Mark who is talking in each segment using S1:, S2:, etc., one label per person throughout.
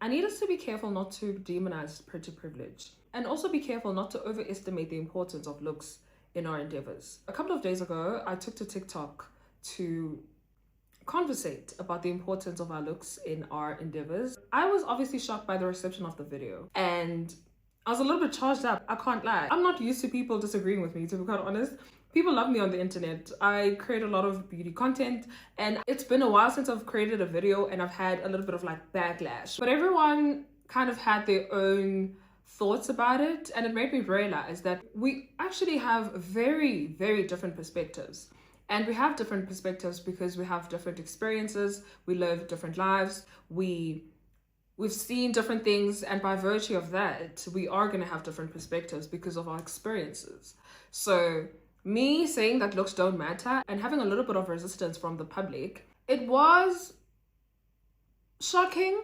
S1: I need us to be careful not to demonize pretty privilege, and also be careful not to overestimate the importance of looks in our endeavors. A couple of days ago, I took to TikTok to conversate about the importance of our looks in our endeavors. I was obviously shocked by the reception of the video, and I was a little bit charged up, I can't lie. I'm not used to people disagreeing with me, to be quite honest. People love me on the internet. I create a lot of beauty content, and it's been a while since I've created a video and I've had a little bit of like backlash. But everyone kind of had their own thoughts about it, and it made me realize that we actually have very, very different perspectives. And we have different perspectives because we have different experiences, we live different lives, we've seen different things, and by virtue of that, we are going to have different perspectives because of our experiences. So me saying that looks don't matter and having a little bit of resistance from the public, it was shocking,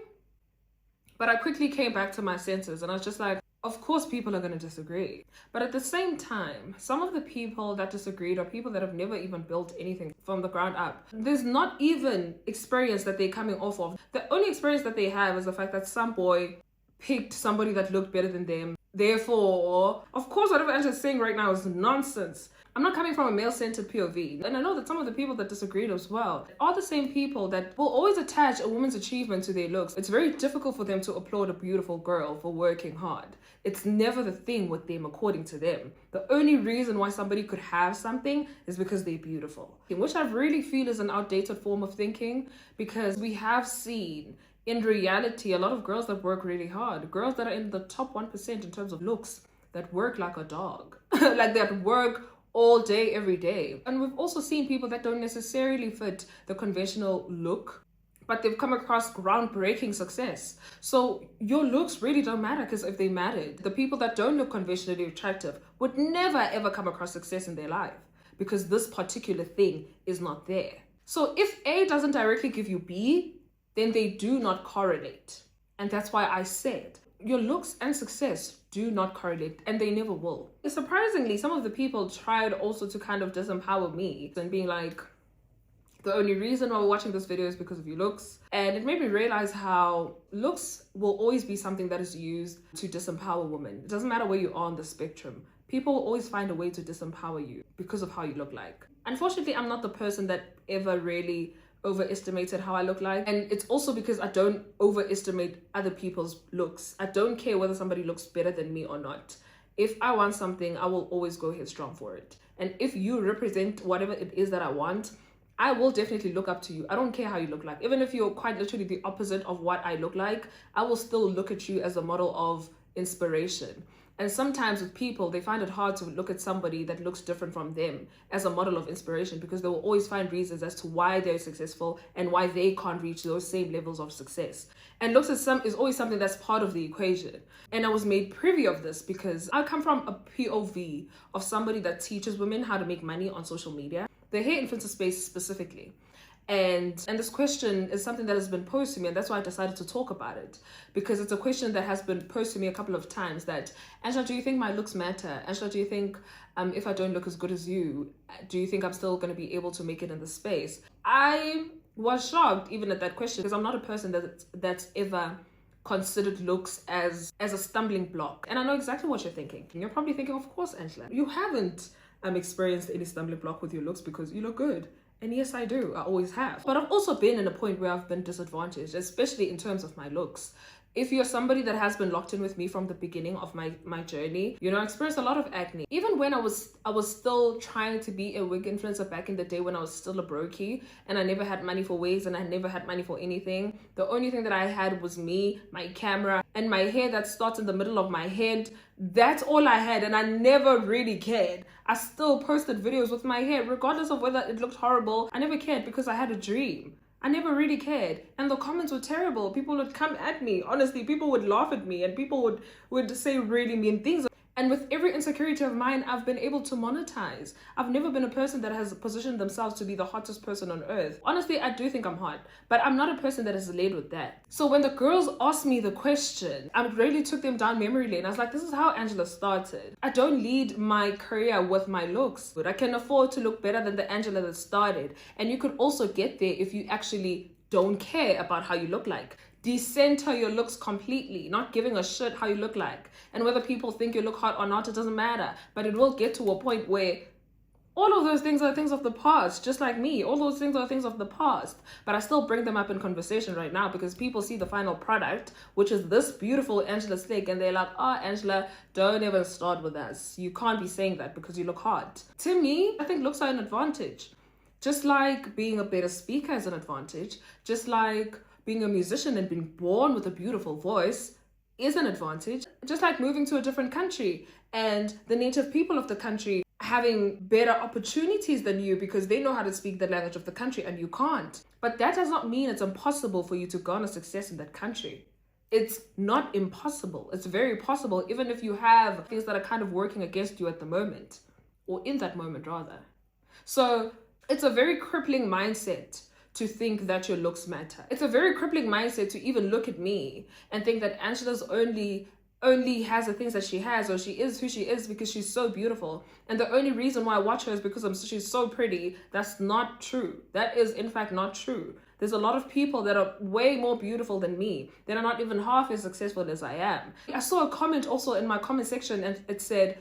S1: but I quickly came back to my senses and I was just like, of course people are going to disagree. But at the same time, some of the people that disagreed are people that have never even built anything from the ground up. There's not even experience that they're coming off of. The only experience that they have is the fact that some boy picked somebody that looked better than them. Therefore, of course, whatever Angela's saying right now is nonsense. I'm not coming from a male-centered POV. And I know that some of the people that disagreed as well are the same people that will always attach a woman's achievement to their looks. It's very difficult for them to applaud a beautiful girl for working hard. It's never the thing with them, according to them. The only reason why somebody could have something is because they're beautiful, which I really feel is an outdated form of thinking, because we have seen in reality a lot of girls that work really hard, girls that are in the top 1% in terms of looks, that work like a dog, like that work all day, every day. And we've also seen people that don't necessarily fit the conventional look, but they've come across groundbreaking success. So your looks really don't matter, because if they mattered, the people that don't look conventionally attractive would never ever come across success in their life, because this particular thing is not there. So if A doesn't directly give you B, then they do not correlate. And that's why I said your looks and success do not correlate, and they never will. Surprisingly, some of the people tried also to kind of disempower me and being like, the only reason why we're watching this video is because of your looks. And it made me realize how looks will always be something that is used to disempower women. It doesn't matter where you are on the spectrum. People will always find a way to disempower you because of how you look like. Unfortunately, I'm not the person that ever really overestimated how I look like, and it's also because I don't overestimate other people's looks. I don't care whether somebody looks better than me or not. If I want something, I will always go headstrong for it. And if you represent whatever it is that I want, I will definitely look up to you. I don't care how you look like. Even if you're quite literally the opposite of what I look like, I will still look at you as a model of inspiration. And sometimes with people, they find it hard to look at somebody that looks different from them as a model of inspiration, because they will always find reasons as to why they're successful and why they can't reach those same levels of success. And looks is always something that's part of the equation. And I was made privy of this because I come from a POV of somebody that teaches women how to make money on social media, the hair influencer space specifically. And this question is something that has been posed to me, and that's why I decided to talk about it, because it's a question that has been posed to me a couple of times that, Angela, do you think my looks matter? Angela, do you think if I don't look as good as you, do you think I'm still going to be able to make it in the space? I was shocked even at that question, because I'm not a person that's ever considered looks as a stumbling block. And I know exactly what you're thinking. And you're probably thinking, of course, Angela, you haven't experienced any stumbling block with your looks because you look good. And yes, I do. I always have. But I've also been in a point where I've been disadvantaged, especially in terms of my looks. If you're somebody that has been locked in with me from the beginning of my journey, you know, I experienced a lot of acne. Even when I was still trying to be a wig influencer back in the day, when I was still a brokey and I never had money for wigs and I never had money for anything. The only thing that I had was me, my camera, and my hair that starts in the middle of my head. That's all I had, and I never really cared. I still posted videos with my hair, regardless of whether it looked horrible. I never cared because I had a dream. I never really cared. And the comments were terrible. People would come at me. Honestly, people would laugh at me and people would say really mean things. And with every insecurity of mine, I've been able to monetize. I've never been a person that has positioned themselves to be the hottest person on earth. Honestly, I do think I'm hot, but I'm not a person that is led with that. So when the girls asked me the question, I really took them down memory lane. I was like, this is how Angela started. I don't lead my career with my looks, but I can afford to look better than the Angela that started. And you could also get there if you actually don't care about how you look like. decenter your looks completely, not giving a shit how you look like. And whether people think you look hot or not, it doesn't matter. But it will get to a point where all of those things are things of the past, just like me. All those things are things of the past. But I still bring them up in conversation right now because people see the final product, which is this beautiful Angela Slake, and they're like, oh, Angela, don't ever start with us. You can't be saying that because you look hot. To me, I think looks are an advantage. Just like being a better speaker is an advantage. Just like being a musician and being born with a beautiful voice is an advantage. Just like moving to a different country and the native people of the country having better opportunities than you because they know how to speak the language of the country and you can't. But that does not mean it's impossible for you to garner success in that country. It's not impossible. It's very possible, even if you have things that are kind of working against you at the moment, or in that moment rather. So it's a very crippling mindset to think that your looks matter. It's a very crippling mindset to even look at me and think that Angela's only has the things that she has, or she is who she is because she's so beautiful. And the only reason why I watch her is because she's so pretty. That's not true. That is in fact not true. There's a lot of people that are way more beautiful than me, that are not even half as successful as I am. I saw a comment also in my comment section, and it said,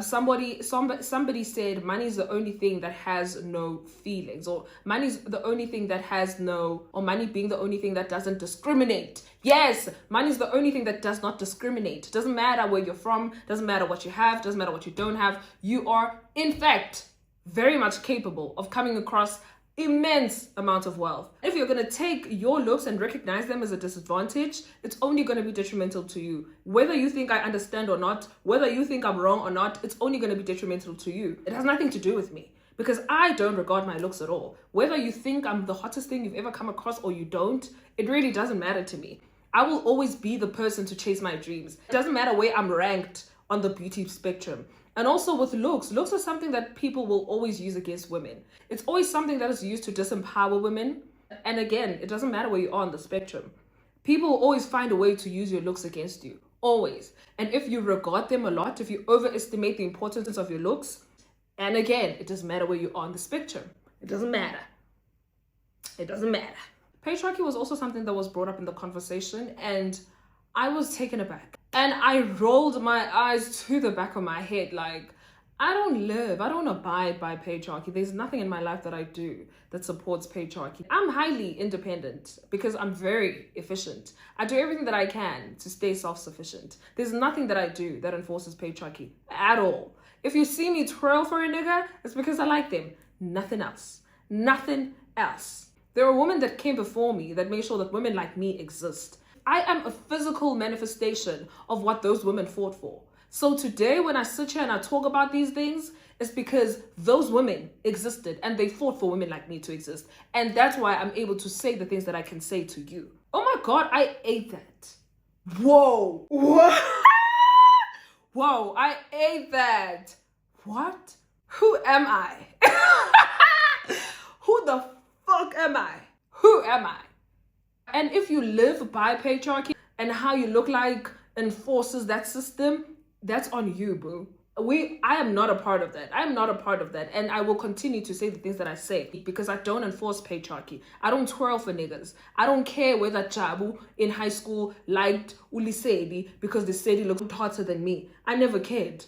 S1: somebody said money's the only thing that has no feelings, or money's the only thing that has no, or money being the only thing that doesn't discriminate. Yes, money's the only thing that does not discriminate. Doesn't matter where you're from, doesn't matter what you have, doesn't matter what you don't have. You are, in fact, very much capable of coming across immense amount of wealth. If you're going to take your looks and recognize them as a disadvantage, it's only going to be detrimental to you. Whether you think I understand or not, whether you think I'm wrong or not, it's only going to be detrimental to you. It has nothing to do with me, because I don't regard my looks at all. Whether you think I'm the hottest thing you've ever come across or you don't, it really doesn't matter to me. I will always be the person to chase my dreams. It doesn't matter where I'm ranked on the beauty spectrum. And also with looks are something that people will always use against women. It's always something that is used to disempower women. And again, it doesn't matter where you are on the spectrum. People will always find a way to use your looks against you. Always. And if you regard them a lot, if you overestimate the importance of your looks, and again, it doesn't matter where you are on the spectrum. It doesn't matter. It doesn't matter. Patriarchy was also something that was brought up in the conversation, and I was taken aback. And I rolled my eyes to the back of my head like, I don't abide by patriarchy. There's nothing in my life that I do that supports patriarchy. I'm highly independent because I'm very efficient. I do everything that I can to stay self-sufficient. There's nothing that I do that enforces patriarchy at all. If you see me twirl for a nigga, it's because I like them. Nothing else. Nothing else. There are women that came before me that made sure that women like me exist. I am a physical manifestation of what those women fought for. So today when I sit here and I talk about these things, it's because those women existed and they fought for women like me to exist. And that's why I'm able to say the things that I can say to you. Oh my God, I ate that. Whoa. What? Whoa, I ate that. What? Who am I? Who the fuck am I? Who am I? And if you live by patriarchy and how you look like enforces that system, that's on you, boo. I am not a part of that. I am not a part of that. And I will continue to say the things that I say because I don't enforce patriarchy. I don't twirl for niggas. I don't care whether Jabu in high school liked Ulisedi because the Sedi looked hotter than me. I never cared.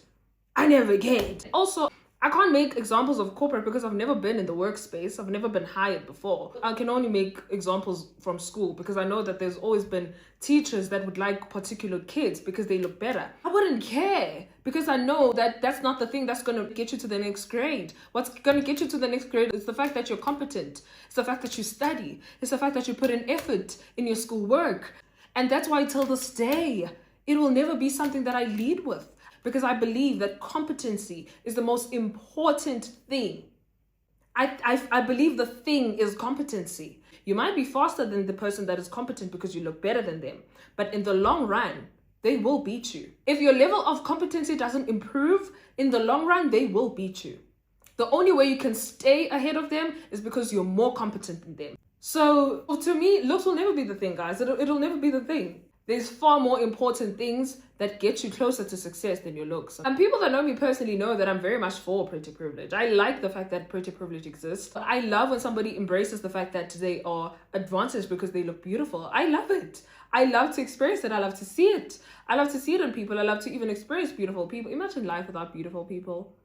S1: I never cared. Also, I can't make examples of corporate because I've never been in the workspace. I've never been hired before. I can only make examples from school because I know that there's always been teachers that would like particular kids because they look better. I wouldn't care because I know that that's not the thing that's going to get you to the next grade. What's going to get you to the next grade is the fact that you're competent. It's the fact that you study. It's the fact that you put in effort in your schoolwork. And that's why till this day, it will never be something that I lead with. Because I believe that competency is the most important thing. I believe the thing is competency. You might be faster than the person that is competent because you look better than them. But in the long run, they will beat you. If your level of competency doesn't improve, in the long run, they will beat you. The only way you can stay ahead of them is because you're more competent than them. So to me, looks will never be the thing, guys. It'll never be the thing. There's far more important things that get you closer to success than your looks. And people that know me personally know that I'm very much for pretty privilege. I like the fact that pretty privilege exists. I love when somebody embraces the fact that they are advantaged because they look beautiful. I love it. I love to experience it. I love to see it. I love to see it in people. I love to even experience beautiful people. Imagine life without beautiful people.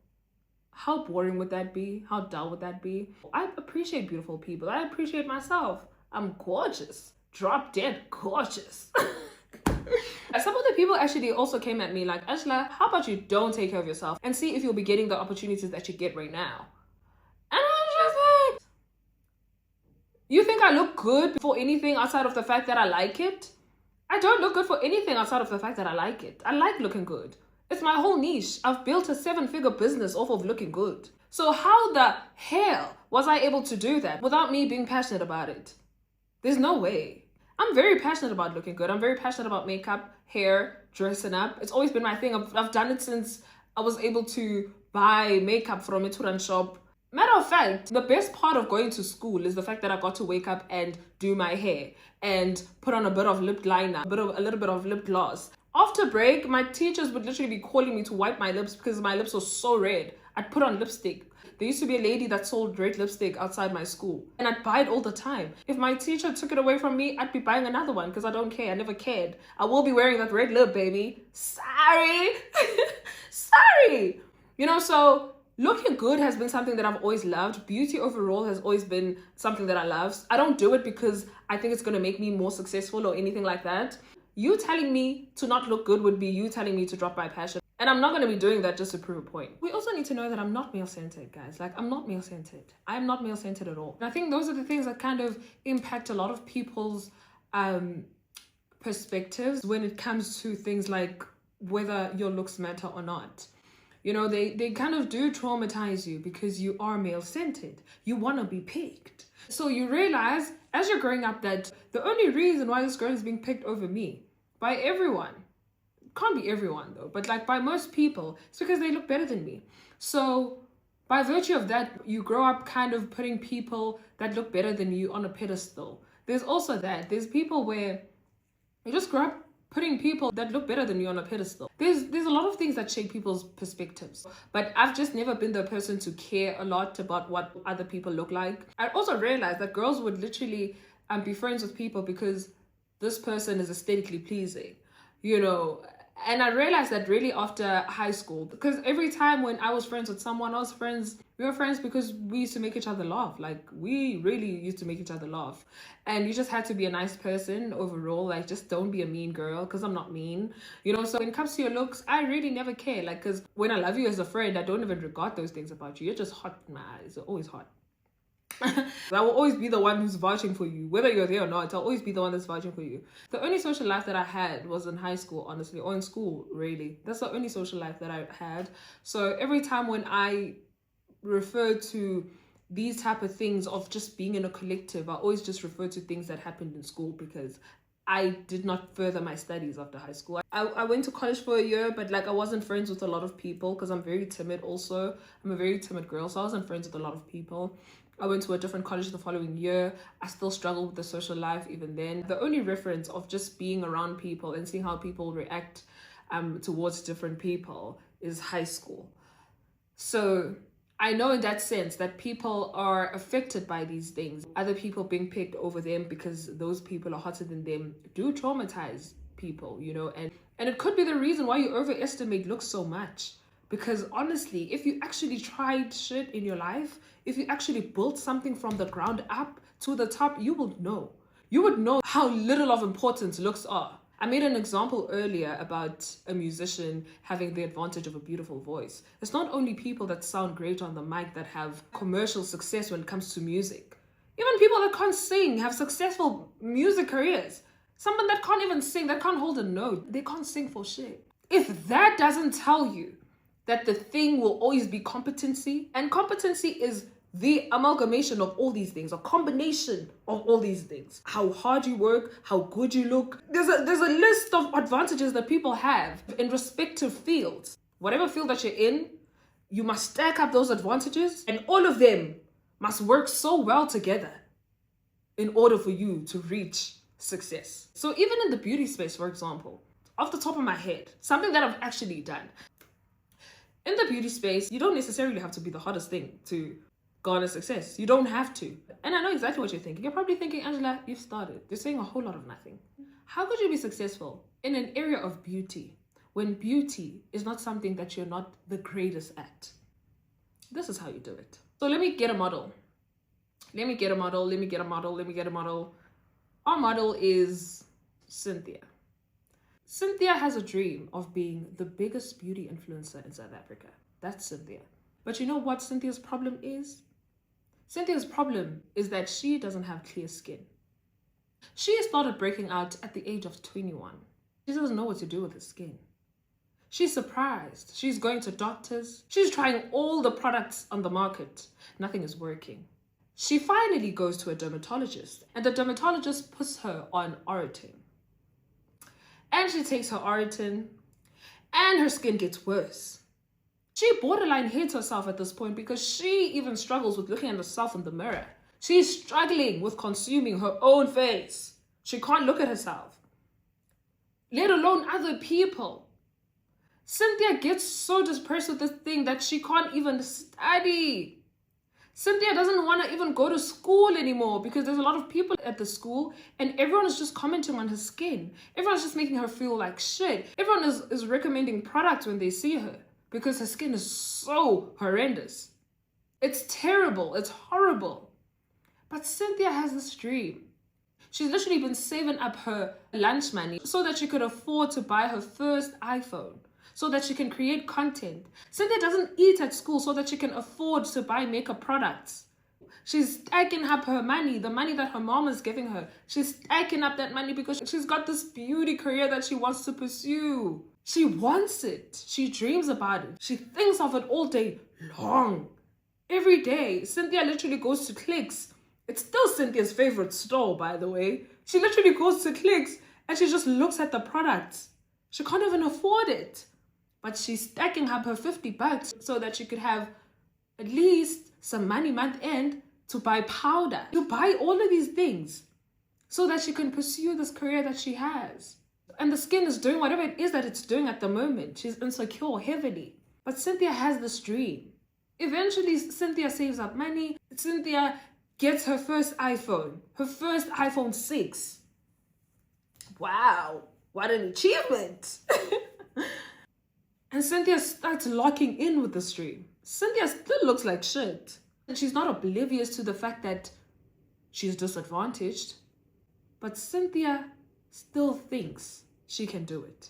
S1: How boring would that be? How dull would that be? I appreciate beautiful people. I appreciate myself. I'm gorgeous. Drop dead gorgeous. Some of the people actually also came at me like, Angela, how about you don't take care of yourself and see if you'll be getting the opportunities that you get right now? And I'm just like, you think I look good for anything outside of the fact that I like it? I don't look good for anything outside of the fact that I like it. I like looking good. It's my whole niche. I've built a 7-figure business off of looking good. So how the hell was I able to do that without me being passionate about it? There's no way. I'm very passionate about looking good. I'm very passionate about makeup, hair, dressing up. It's always been my thing. I've done it since I was able to buy makeup from a Turan shop. Matter of fact, the best part of going to school is the fact that I got to wake up and do my hair and put on a bit of lip liner, a little bit of lip gloss. After break, my teachers would literally be calling me to wipe my lips because my lips were so red. I'd put on lipstick. There used to be a lady that sold red lipstick outside my school and I'd buy it all the time. If my teacher took it away from me, I'd be buying another one because I don't care. I never cared. I will be wearing that red lip, baby. Sorry. Sorry. So looking good has been something that I've always loved. Beauty overall has always been something that I love. I don't do it because I think it's going to make me more successful or anything like that. You telling me to not look good would be you telling me to drop my passion. And I'm not going to be doing that just to prove a point. We also need to know that I'm not male-centered, guys. Like, I'm not male-centered. I'm not male-centered at all. And I think those are the things that kind of impact a lot of people's perspectives when it comes to things like whether your looks matter or not. They kind of do traumatize you because you are male-centered. You want to be picked. So you realize as you're growing up that the only reason why this girl is being picked over me by everyone, can't be everyone though, but like by most people, it's because they look better than me. So by virtue of that, you grow up kind of putting people that look better than you on a pedestal. There's also that. There's people where you just grow up putting people that look better than you on a pedestal. There's a lot of things that shape people's perspectives, but I've just never been the person to care a lot about what other people look like. I also realized that girls would literally be friends with people because this person is aesthetically pleasing, And I realized that really after high school, because every time when I was friends with someone, we were friends because we used to make each other laugh. Like, we really used to make each other laugh. And you just had to be a nice person overall. Like, just don't be a mean girl, because I'm not mean. So when it comes to your looks, I really never care. Like, because when I love you as a friend, I don't even regard those things about you. You're just hot in my eyes. You're always hot. I will always be the one who's vouching for you, whether you're there or not. I'll always be the one that's vouching for you. The only social life that I had was in high school, honestly, or in school, really. That's the only social life that I had. So every time when I refer to these type of things of just being in a collective, I always just refer to things that happened in school because I did not further my studies after high school. I went to college for a year, but like I wasn't friends with a lot of people because I'm very timid also. I'm a very timid girl, so I wasn't friends with a lot of people. I went to a different college the following year. I still struggled with the social life even then. The only reference of just being around people and seeing how people react towards different people is high school. So I know in that sense that people are affected by these things. Other people being picked over them because those people are hotter than them do traumatize people, and it could be the reason why you overestimate looks so much. Because honestly, if you actually tried shit in your life, if you actually built something from the ground up to the top, you would know. You would know how little of importance looks are. I made an example earlier about a musician having the advantage of a beautiful voice. It's not only people that sound great on the mic that have commercial success when it comes to music. Even people that can't sing have successful music careers. Someone that can't even sing, that can't hold a note, they can't sing for shit. If that doesn't tell you that the thing will always be competency, and competency is the amalgamation of all these things, a combination of all these things. How hard you work, how good you look. There's a list of advantages that people have in respective fields. Whatever field that you're in, you must stack up those advantages, and all of them must work so well together in order for you to reach success. So even in the beauty space, for example, off the top of my head, something that I've actually done. In the beauty space, you don't necessarily have to be the hottest thing to garner success. You don't have to. And I know exactly what you're thinking. You're probably thinking, Angela, you've started. You're saying a whole lot of nothing. How could you be successful in an area of beauty when beauty is not something that you're not the greatest at? This is how you do it. So let me get a model. Let me get a model. Our model is Cynthia. Cynthia has a dream of being the biggest beauty influencer in South Africa. That's Cynthia. But you know what Cynthia's problem is? Cynthia's problem is that she doesn't have clear skin. She started breaking out at the age of 21. She doesn't know what to do with her skin. She's surprised. She's going to doctors. She's trying all the products on the market. Nothing is working. She finally goes to a dermatologist, and the dermatologist puts her on Orotin. And she takes her Orotin, and her skin gets worse. She borderline hates herself at this point because she even struggles with looking at herself in the mirror. She's struggling with consuming her own face. She can't look at herself, let alone other people. Cynthia gets so depressed with this thing that she can't even study. Cynthia doesn't want to even go to school anymore because there's a lot of people at the school and everyone is just commenting on her skin. Everyone's just making her feel like shit. Everyone is recommending products when they see her because her skin is so horrendous. It's terrible. It's horrible. But Cynthia has this dream. She's literally been saving up her lunch money so that she could afford to buy her first iPhone, so that she can create content. Cynthia doesn't eat at school so that she can afford to buy makeup products. She's stacking up her money, the money that her mom is giving her. She's stacking up that money because she's got this beauty career that she wants to pursue. She wants it. She dreams about it. She thinks of it all day long. Every day, Cynthia literally goes to Clicks. It's still Cynthia's favorite store, by the way. She literally goes to Clicks and she just looks at the products. She can't even afford it. But she's stacking up her $50 so that she could have at least some money month end to buy powder, to buy all of these things so that she can pursue this career that she has. And the skin is doing whatever it is that it's doing at the moment. She's insecure heavily. But Cynthia has this dream. Eventually, Cynthia saves up money. Cynthia gets her first iPhone, her first iPhone 6. Wow, what an achievement. And Cynthia starts locking in with this dream. Cynthia still looks like shit. And she's not oblivious to the fact that she's disadvantaged. But Cynthia still thinks she can do it.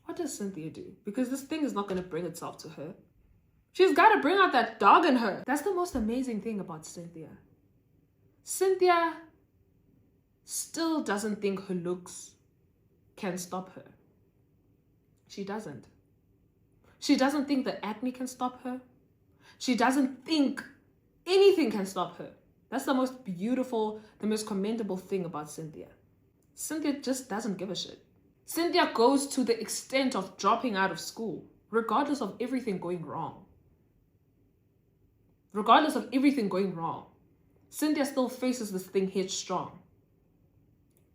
S1: What does Cynthia do? Because this thing is not going to bring itself to her. She's got to bring out that dog in her. That's the most amazing thing about Cynthia. Cynthia still doesn't think her looks can stop her. She doesn't. She doesn't think the acne can stop her. She doesn't think anything can stop her. That's the most beautiful, the most commendable thing about Cynthia. Cynthia just doesn't give a shit. Cynthia goes to the extent of dropping out of school, regardless of everything going wrong. Regardless of everything going wrong, Cynthia still faces this thing headstrong.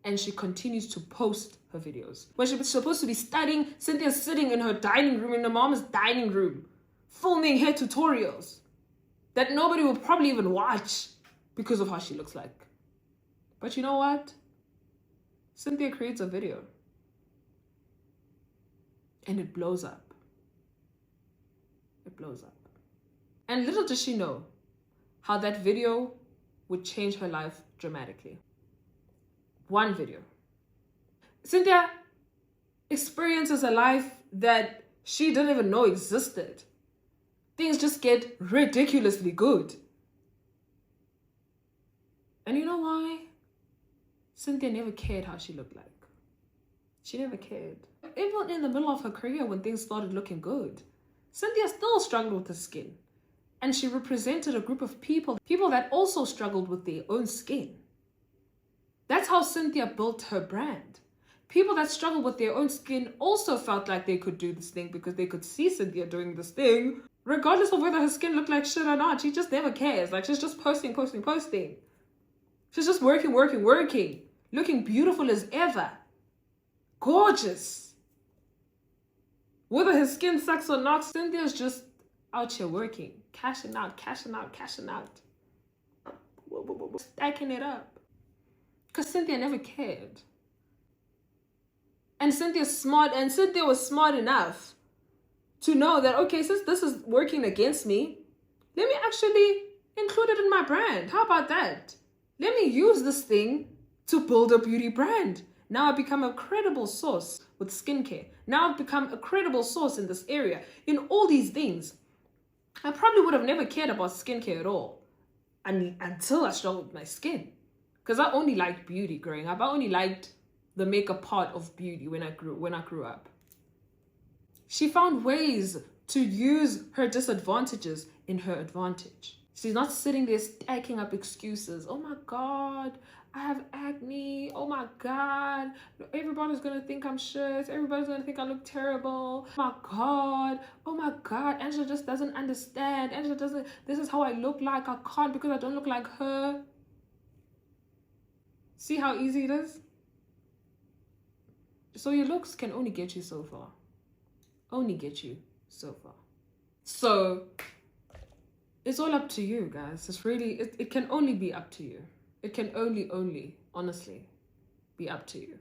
S1: And she continues to post her videos. When she was supposed to be studying, Cynthia's sitting in her dining room, in her mom's dining room, filming hair tutorials that nobody will probably even watch because of how she looks like. But you know what? Cynthia creates a video. And it blows up. It blows up. And little does she know how that video would change her life dramatically. One video. Cynthia experiences a life that she didn't even know existed. Things just get ridiculously good. And you know why? Cynthia never cared how she looked like. She never cared. Even in the middle of her career when things started looking good, Cynthia still struggled with her skin. And she represented a group of people that also struggled with their own skin. That's how Cynthia built her brand. People that struggle with their own skin also felt like they could do this thing because they could see Cynthia doing this thing, regardless of whether her skin looked like shit or not. She just never cares. Like, she's just posting. She's just working. looking beautiful as ever. Gorgeous. Whether his skin sucks or not, Cynthia's just out here working, cashing out, stacking it up. Because Cynthia never cared. And Cynthia's smart, and Cynthia was smart enough to know that, okay, since this is working against me, let me actually include it in my brand. How about that? Let me use this thing to build a beauty brand. Now I've become a credible source with skincare. Now I've become a credible source in this area, in all these things. I probably would have never cared about skincare at all until I struggled with my skin. Because I only liked beauty growing up. I only liked the makeup part of beauty when I grew up. She found ways to use her disadvantages in her advantage. She's not sitting there stacking up excuses. Oh my God, I have acne. Oh my God, everybody's gonna think I'm shit. Everybody's gonna think I look terrible. Oh my God, Angela just doesn't understand. This is how I look like. I can't because I don't look like her. See how easy it is? So your looks can only get you so far. Only get you so far. So it's all up to you, guys. It's really, it can only be up to you. It can only, honestly, be up to you.